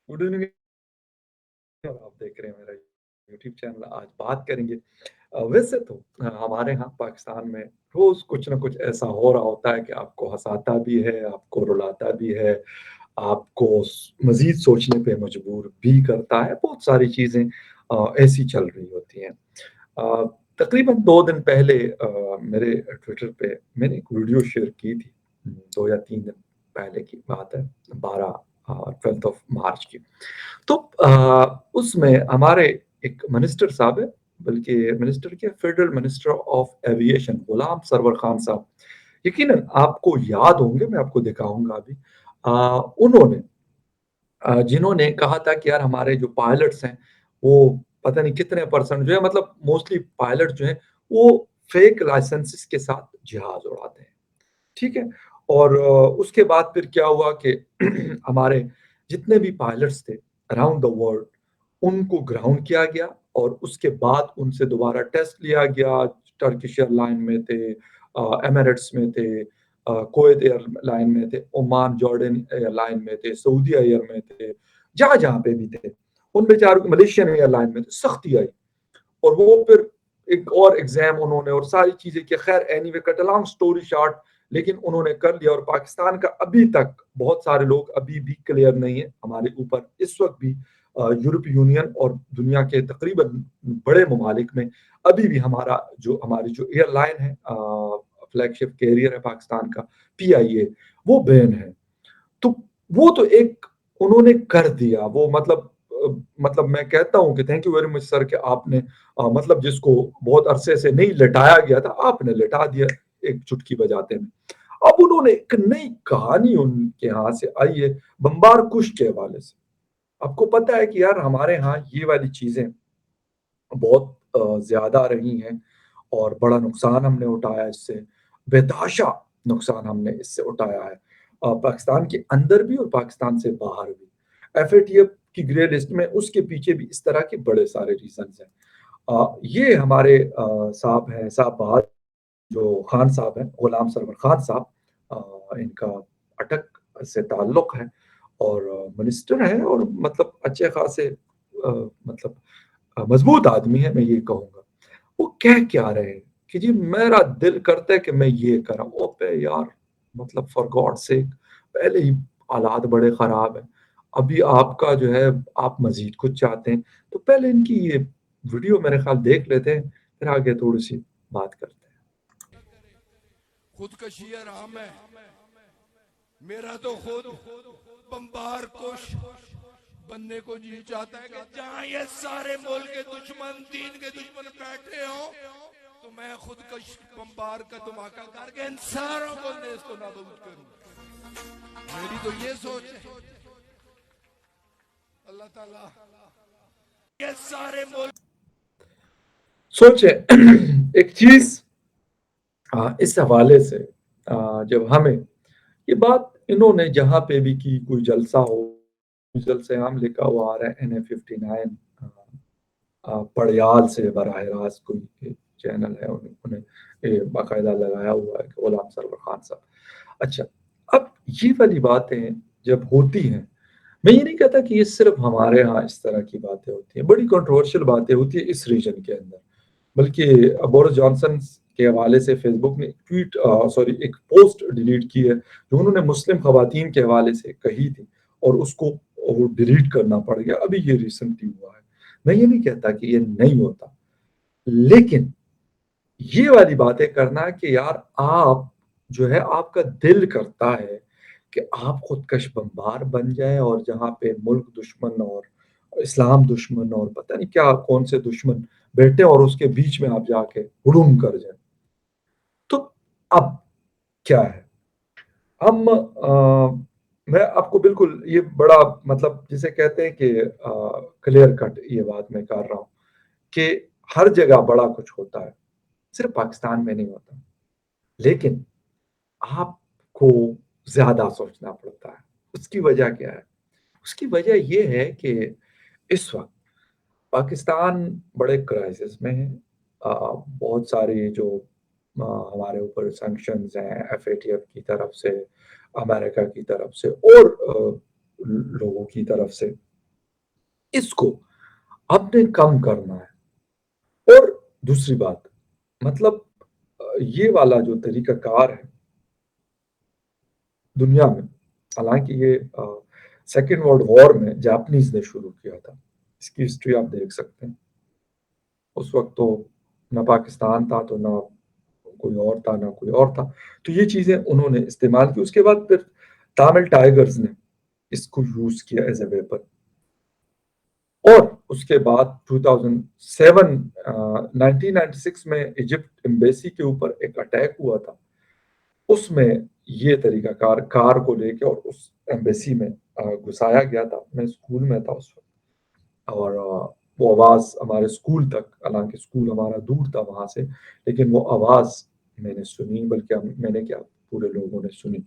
Good evening. और आप देख रहे हैं मेरा यूट्यूब चैनल। आज बात करेंगे वैसे तो हमारे यहाँ पाकिस्तान में रोज कुछ ना कुछ ऐसा हो रहा होता है कि आपको हंसाता भी है, आपको रुलाता भी है, आपको मजीद सोचने पे मजबूर भी करता है। बहुत सारी चीजें ऐसी चल रही होती हैं। अ, तकरीबन 2 दिन पहले मेरे ट्विटर पे मैंने एक वीडियो शेयर की थी। 2 या 3 दिन पहले की बात है, 12 12 की। तो उसमें हमारे एक मिनिस्टर साहब है, बल्कि मिनिस्टर क्या, federal minister of aviation Ghulam Sarwar Khan Sahab. यकीनन आपको याद होंगे, मैं आपको दिखाऊंगा अभी। उन्होंने जिन्होंने कहा था कि यार हमारे जो पायलट्स हैं वो पता नहीं कितने परसेंट जो है, मतलब मोस्टली पायलट जो है वो फेक लाइसेंसेस के साथ जहाज उड़ाते हैं। ठीक है। और उसके बाद फिर क्या हुआ कि हमारे जितने भी पायलट्स थे अराउंड द वर्ल्ड, उनको ग्राउंड किया गया और उसके बाद उनसे दोबारा टेस्ट लिया गया। टर्किश एयरलाइन में थे, एमिरेट्स में थे, कुवैत एयरलाइन में थे, ओमान जॉर्डन एयरलाइन में थे, सऊदी एयर में थे, जहां जहां पे भी थे। उन बेचारों मलेशियन एयरलाइन में थे, सख्ती आई। और वो फिर एक और एग्जाम उन्होंने और सारी चीजें की। खैर anyway, cut long story short, लेकिन उन्होंने कर लिया। और पाकिस्तान का अभी तक बहुत सारे लोग अभी भी क्लियर नहीं है हमारे ऊपर। इस वक्त भी यूरोपीय यूनियन और दुनिया के तकरीबन बड़े ममालिक में अभी भी हमारी जो एयरलाइन है, फ्लैगशिप कैरियर है पाकिस्तान का, PIA, वो बैन है। तो वो तो एक उन्होंने कर दिया वो, मतलब मैं कहता हूं कि thank you very much sir कि आपने मतलब जिसको बहुत अरसे से नहीं लिटाया गया था, आपने लिटा दिया एक चुटकी बजाते में। अब उन्होंने एक नई कहानी उनके यहाँ से आई है, बम्बार कुश के हवाले से। आपको पता है कि यार हमारे यहाँ ये वाली चीजें बहुत ज्यादा रही हैं और बड़ा नुकसान हमने उठाया इससे, बेतहाशा नुकसान हमने इससे उठाया है, पाकिस्तान के अंदर भी और पाकिस्तान से बाहर भी। FATF की ग्रे लिस्ट में उसके पीछे भी इस तरह के बड़े सारे रीजन हैं। ये हमारे साहब हैं, साहब बहादुर, जो खान साहब हैं, गुलाम सरवर खान साहब, इनका अटक से ताल्लुक है और मिनिस्टर हैं और मतलब अच्छे खासे मतलब मजबूत आदमी है, मैं ये कहूंगा। वो कह क्या रहे हैं कि जी मेरा दिल करता है कि मैं ये करा। ओपे यार, मतलब फॉर गॉड से, पहले ही हालात बड़े खराब हैं, अभी आपका जो है आप मजीद कुछ चाहते हैं। तो पहले इनकी ये वीडियो मेरे ख्याल देख लेते हैं, फिर आगे थोड़ी सी बात करते हैं। खुदकशी आराम है, मेरा तो खुद बम्बार कुश बनने को जी चाहता है कि जहां ये सारे मुल्क के दुश्मन, दीन के दुश्मन बैठे हो, तो मैं खुदकश बम्बार का धमाका करके इन सारों को नेस्तो नाबूद करूं। मेरी तो ये सोच है। अल्लाह ताला ये सारे मुल्क सोचे एक चीज इस हवाले से, जब हमें ये बात इन्होंने जहां पे भी की, कोई जलसा हो, जलसे आम लिखा हुआ आ रहा है NA59 पड़याल से बराह रास्त कोई चैनल है, उन्होंने ये बाकायदा लगाया हुआ है कि गुलाम सरवर खान साहब। अच्छा, अब ये वाली बातें जब होती हैं, मैं ये नहीं कहता कि ये सिर्फ हमारे यहाँ इस तरह की बातें होती हैं, बड़ी कंट्रोवर्शियल बातें होती है इस रीजन के अंदर। बल्कि बोरिस जॉनसन के हवाले से फेसबुक ने ट्वीट, सॉरी, एक पोस्ट डिलीट की है जो उन्होंने मुस्लिम खवातीन के हवाले से कही थी और उसको वो डिलीट करना पड़ गया, अभी ये रिसेंटली हुआ है। मैं ये नहीं कहता कि ये नहीं होता, लेकिन ये वाली बातें करना कि यार आप जो है, आपका दिल करता है कि आप खुदकश बम्बार बन जाए और जहां पे मुल्क दुश्मन और इस्लाम दुश्मन और पता नहीं क्या कौन से दुश्मन बैठे और उसके बीच में आप जाके हुड़ूम कर जाए। तो अब क्या है, हम मैं आपको बिल्कुल ये बड़ा मतलब जिसे कहते हैं कि क्लियर कट ये बात मैं कर रहा हूं कि हर जगह बड़ा कुछ होता है, सिर्फ पाकिस्तान में नहीं होता। लेकिन आपको ज्यादा सोचना पड़ता है। उसकी वजह क्या है? उसकी वजह यह है कि इस वक्त पाकिस्तान बड़े क्राइसिस में है। बहुत सारी जो हमारे ऊपर सैंक्शंस हैं FATF की तरफ से, अमेरिका की तरफ से और लोगों की तरफ से, इसको आपने कम करना है। और दूसरी बात, मतलब ये वाला जो तरीकाकार है दुनिया में, हालांकि ये सेकेंड वर्ल्ड वॉर में जापानीज ने शुरू किया था, इसकी हिस्ट्री आप देख सकते हैं। उस वक्त तो न पाकिस्तान था, तो न कोई और था, ना कोई और था, तो ये चीजें उन्होंने इस्तेमाल की। उसके बाद फिर तामिल टाइगर्स ने इसको यूज किया एज ए वेपन। और उसके बाद 2007 1996 में इजिप्ट एम्बेसी के ऊपर एक अटैक हुआ था, उसमें ये तरीकाकार कार को लेके और उस एम्बेसी में घुसाया गया था। मैं स्कूल में था उस वक्त, और वो आवाज हमारे स्कूल तक, हालांकि स्कूल हमारा दूर था वहां से, लेकिन वो आवाज मैंने सुनी, बल्कि मैंने क्या, पूरे लोगों ने सुनी।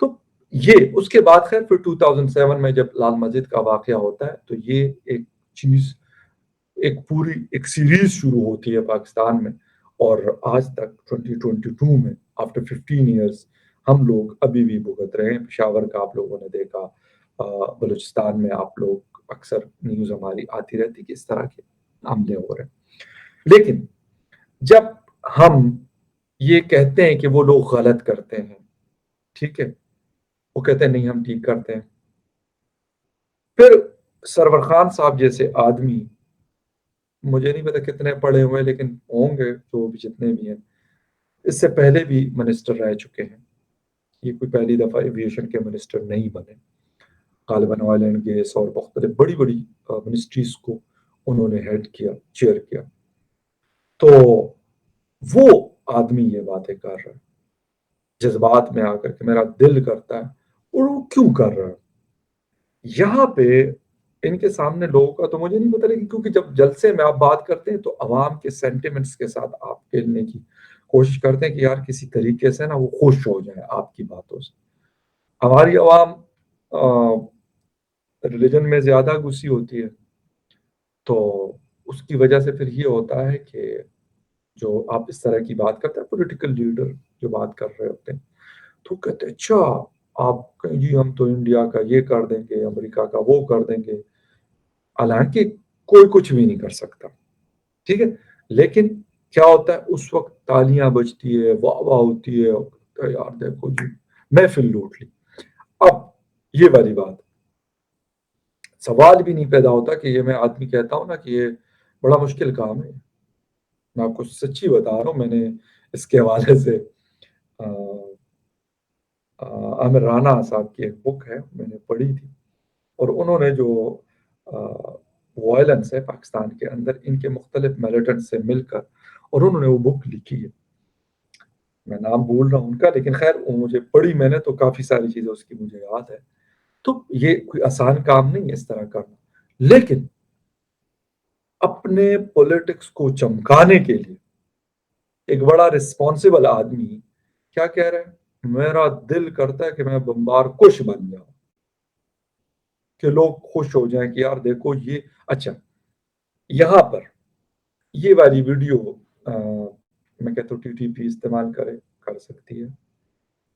तो ये उसके बाद खैर फिर 2007 में जब लाल मस्जिद का वाकया होता है, तो ये एक चीज, एक पूरी एक सीरीज शुरू होती है पाकिस्तान में। और आज तक 2022 में आफ्टर 15 इयर्स हम लोग अभी भी भुगत रहे हैं। पेशावर का आप लोगों ने देखा, बलूचिस्तान में आप लोग अक्सर न्यूज हमारी आती रहती कि इस तरह के हमले हो रहे हैं। लेकिन जब हम ये कहते हैं कि वो लोग गलत करते हैं, ठीक है, वो कहते हैं नहीं हम ठीक करते हैं, फिर सरवर खान साहब जैसे आदमी, मुझे नहीं पता कितने पढ़े हुए हैं, लेकिन होंगे जो भी जितने भी हैं, इससे पहले भी मिनिस्टर रह चुके हैं। ये कोई पहली दफा एविएशन के मिनिस्टर नहीं बने। गालिबन ऑयल एंड गैस और मुख्तलिफ बड़ी बड़ी मिनिस्ट्रीज को उन्होंने हेड किया, चेयर किया। तो वो आदमी ये बातें कर रहा है जज्बात में आकर के, मेरा दिल करता है, और वो क्यों कर रहा है यहाँ पे इनके सामने लोगों का, तो मुझे नहीं पता, लेकिन क्योंकि जब जलसे में आप बात करते हैं तो अवाम के सेंटिमेंट्स के साथ आप खेलने की कोशिश करते हैं कि यार किसी तरीके से ना वो खुश हो जाए आपकी बातों से। हमारी अवाम रिलीजन में ज्यादा घुसी होती है, तो उसकी वजह से फिर ये होता है कि जो आप इस तरह की बात करते हैं, पॉलिटिकल लीडर जो बात कर रहे होते हैं, तो कहते हैं अच्छा आप कहें जी हम तो इंडिया का ये कर देंगे, अमेरिका का वो कर देंगे, हालांकि कोई कुछ भी नहीं कर सकता, ठीक है। लेकिन क्या होता है उस वक्त, तालियां बजती है, वाह वाह होती है, और कहता है, यार देखो जी महफिल लूट ली। अब ये वाली बात, सवाल भी नहीं पैदा होता कि ये, मैं आदमी कहता हूं ना कि ये बड़ा मुश्किल काम है। मैं आपको सच्ची बता रहा हूँ, मैंने इसके हवाले से अ, आमिर राना साहब की एक बुक है, मैंने पढ़ी थी, और उन्होंने जो वायलेंस है पाकिस्तान के अंदर इनके मुख्तलिफ मिलिटेंट से मिलकर, और उन्होंने वो बुक लिखी है, मैं नाम भूल रहा हूँ उनका, लेकिन खैर वो मुझे पढ़ी मैंने, तो काफी सारी चीजें उसकी मुझे याद है। तो ये कोई आसान काम नहीं है इस तरह करना, लेकिन अपने पॉलिटिक्स को चमकाने के लिए एक बड़ा रिस्पॉन्सिबल आदमी क्या कह रहा है, मेरा दिल करता है कि मैं बम्बार कुश बन जाऊं, कि लोग खुश हो जाएं कि यार देखो ये, अच्छा यहाँ पर ये वाली वीडियो मैं कहता हूँ टीटीपी इस्तेमाल करे, कर सकती है,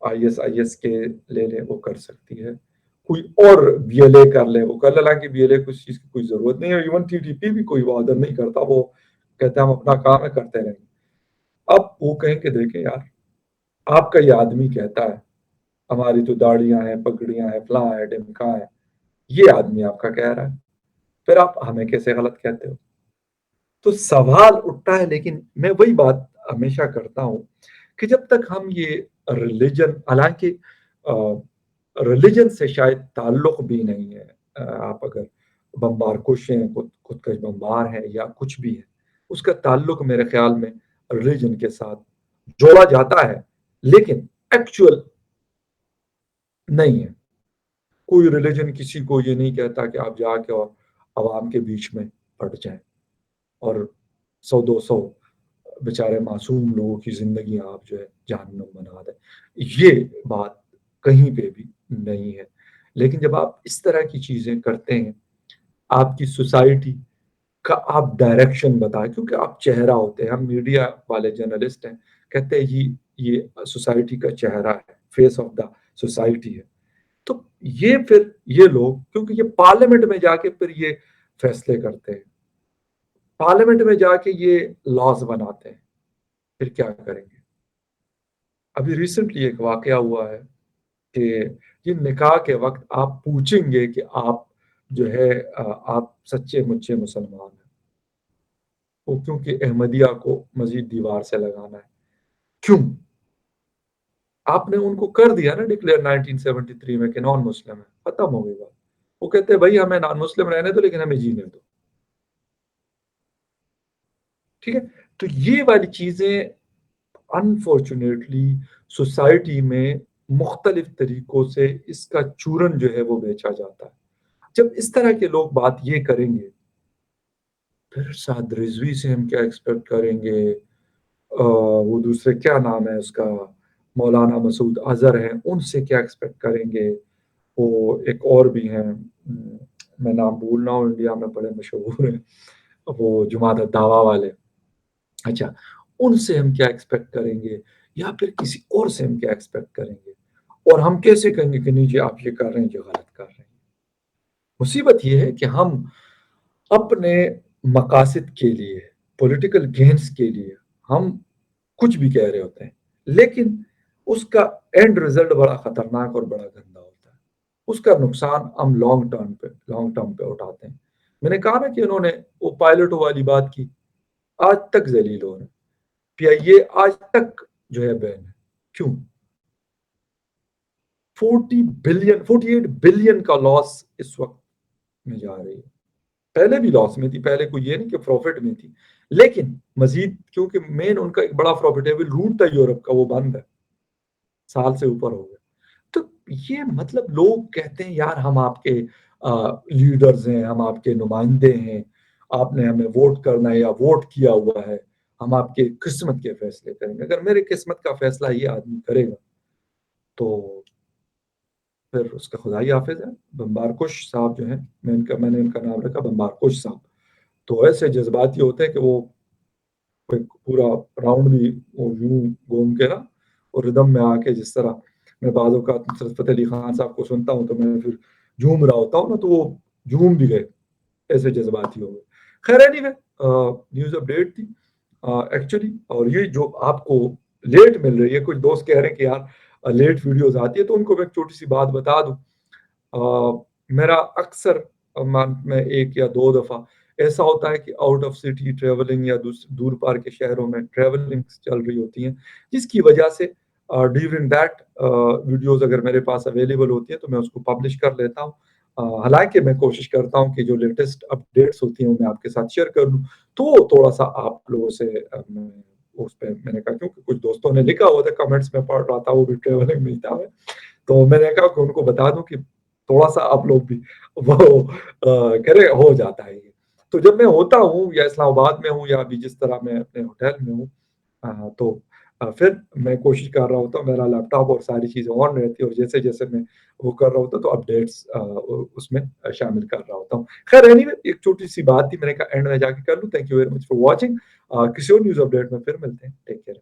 आईएसआईएस के ले ले वो कर सकती है, कोई और बीएलए कर ले वो कर ले, हालांकि बीएलए कुछ चीज की कोई जरूरत नहीं है, इवन टीटीपी भी कोई ऑर्डर नहीं करता, वो कहते हैं हम अपना काम है करते रहेंगे। अब वो कहें कि देखें यार, आपका ये आदमी कहता है हमारी तो दाढ़ियां हैं, पगड़ियां हैं, फलां है, ढिमका है, ये आदमी आपका कह रहा है, फिर आप हमें कैसे गलत कहते हो? तो सवाल उठता है। लेकिन मैं वही बात हमेशा करता हूं कि जब तक हम ये रिलीजन, हालांकि रिलीजन से शायद ताल्लुक भी नहीं है, आप अगर बम्बार कुश हैं, खुदकश बम्बार है या कुछ भी है, उसका ताल्लुक मेरे ख्याल में रिलीजन के साथ जोड़ा जाता है, लेकिन एक्चुअल नहीं है। कोई रिलीजन किसी को ये नहीं कहता कि आप जाके और आवाम के बीच में पड़ जाएं और 100-200 बेचारे मासूम लोगों की जिंदगी आप जो है जहन्नुम बना दें, ये बात कहीं पे भी नहीं है। लेकिन जब आप इस तरह की चीजें करते हैं, आपकी सोसाइटी का आप डायरेक्शन बताएं, क्योंकि आप चेहरा होते हैं, हम मीडिया वाले जर्नलिस्ट हैं, कहते हैं ये सोसाइटी का चेहरा है, फेस ऑफ द सोसाइटी है, تو یہ پھر یہ لوگ کیونکہ یہ پارلیمنٹ میں جا کے پھر یہ فیصلے کرتے ہیں، پارلیمنٹ میں جا کے یہ لاز بناتے ہیں، پھر کیا کریں گے؟ ابھی ریسنٹلی ایک واقعہ ہوا ہے کہ یہ نکاح کے وقت آپ پوچھیں گے کہ آپ جو ہے آپ سچے مچے مسلمان ہیں، وہ کیونکہ احمدیہ کو مزید دیوار سے لگانا ہے، کیوں؟ آپ نے ان کو کر دیا نا ڈکلیئر 1973 میں کہ نان مسلم ہے، ختم ہو گئی بات۔ وہ کہتے ہیں بھائی ہمیں نان مسلم رہنے دو لیکن ہمیں جینے دو، ٹھیک ہے؟ تو یہ والی چیزیں انفارچونیٹلی سوسائٹی میں مختلف طریقوں سے اس کا چورن جو ہے وہ بیچا جاتا ہے۔ جب اس طرح کے لوگ بات یہ کریں گے پھر سعد رضوی سے ہم کیا ایکسپیکٹ کریں گے؟ وہ دوسرے کیا نام ہے اس کا، مولانا مسعود اظہر ہیں، ان سے کیا ایکسپیکٹ کریں گے؟ وہ ایک اور بھی ہیں، میں نام بھول رہا ہوں، انڈیا میں بڑے مشہور ہیں، وہ جماعت الدعویٰ والے، اچھا ان سے ہم کیا ایکسپیکٹ کریں گے؟ یا پھر کسی اور سے ہم کیا ایکسپیکٹ کریں گے؟ اور ہم کیسے کہیں گے کہ نہیں جی آپ یہ کر رہے ہیں جو غلط کر رہے ہیں؟ مصیبت یہ ہے کہ ہم اپنے مقاصد کے لیے، پولیٹیکل گینز کے لیے ہم کچھ بھی کہہ رہے ہوتے ہیں، لیکن اس کا اینڈ رزلٹ بڑا خطرناک اور بڑا گندا ہوتا ہے، اس کا نقصان ہم لانگ ٹرم پہ اٹھاتے ہیں۔ میں نے کہا نا کہ انہوں نے وہ پائلٹوں والی بات کی، آج تک ذلیل ہو رہے ہیں، پی آئی اے آج تک جو ہے بین ہے، کیوں؟ 48 بلین کا لاس اس وقت میں جا رہی ہے، پہلے بھی لاس میں تھی، پہلے کوئی یہ نہیں کہ پروفٹ میں تھی، لیکن مزید کیونکہ مین ان کا ایک بڑا پروفیٹیبل روٹ تھا یورپ کا، وہ بند ہے، سال سے اوپر ہو گیا۔ تو یہ مطلب لوگ کہتے ہیں یار ہم آپ کے لیڈرز ہیں، ہم آپ کے نمائندے ہیں، آپ نے ہمیں ووٹ کرنا ہے یا ووٹ کیا ہوا ہے، ہم آپ کے قسمت کے فیصلے کریں گے۔ اگر میرے قسمت کا فیصلہ یہ آدمی کرے گا تو پھر اس کا خدا ہی حافظ ہے۔ بمبار کش صاحب جو ہیں، میں نے ان کا نام رکھا بمبار کش صاحب، تو ایسے جذباتی ہوتے ہیں کہ وہ ایک پورا راؤنڈ بھی وہ یوں گھوم کے نا اور ردم میں آ کے، جس طرح میں بعض اوقات نصرت فتح علی خان صاحب کو سنتا ہوں تو میں پھر جھوم رہا ہوتا ہوں نا، تو وہ جھوم بھی گئے، ایسے جذباتی ہو گئے۔ خیر اینی وے، نیوز اپڈیٹ تھی ایکچولی، اور یہ جو آپ کو لیٹ مل رہی ہے، کچھ دوست کہہ رہے ہیں کہ یار لیٹ ویڈیوز آتی ہے، تو ان کو میں ایک چھوٹی سی بات بتا دوں۔ میرا اکثر منتھ میں 1 یا 2 دفعہ ایسا ہوتا ہے کہ آؤٹ آف سٹی ٹریولنگ یا دور پار کے شہروں میں ٹریولنگ چل رہی ہوتی ہیں، جس کی وجہ سے ڈیورنگ دیٹ ویڈیوز اگر میرے پاس اویلیبل ہوتی ہیں تو میں اس کو پبلش کر لیتا ہوں۔ حالانکہ میں کوشش کرتا ہوں کہ جو لیٹسٹ اپڈیٹس ہوتی ہیں وہ میں آپ کے ساتھ شیئر کر دوں، تو تھوڑا سا آپ لوگوں سے میں اس پہ میں نے کہا، کیونکہ کچھ دوستوں نے لکھا ہوا تھا کمنٹس میں پڑھ رہا تھا، وہ بھی ٹریولنگ میں تھا، تو میں نے کہا کہ ان کو بتا دوں کہ تھوڑا سا آپ لوگ بھی وہ کرے، ہو جاتا ہے یہ۔ تو جب میں ہوتا ہوں یا اسلام آباد میں ہوں یا ابھی جس طرح میں اپنے ہوٹل میں ہوں، تو پھر میں کوشش کر رہا ہوتا ہوں، میرا لیپ ٹاپ اور ساری چیزیں آن رہتی ہے، اور جیسے جیسے میں وہ کر رہا ہوتا ہوں تو اپڈیٹس اس میں شامل کر رہا ہوتا ہوں۔ خیر اینی وے، ایک چھوٹی سی بات تھی، میں نے کہا اینڈ میں جا کے کر لوں۔ Thank you very much for watching, کسی اور نیوز اپڈیٹ میں پھر ملتے ہیں، ٹیک کیئر۔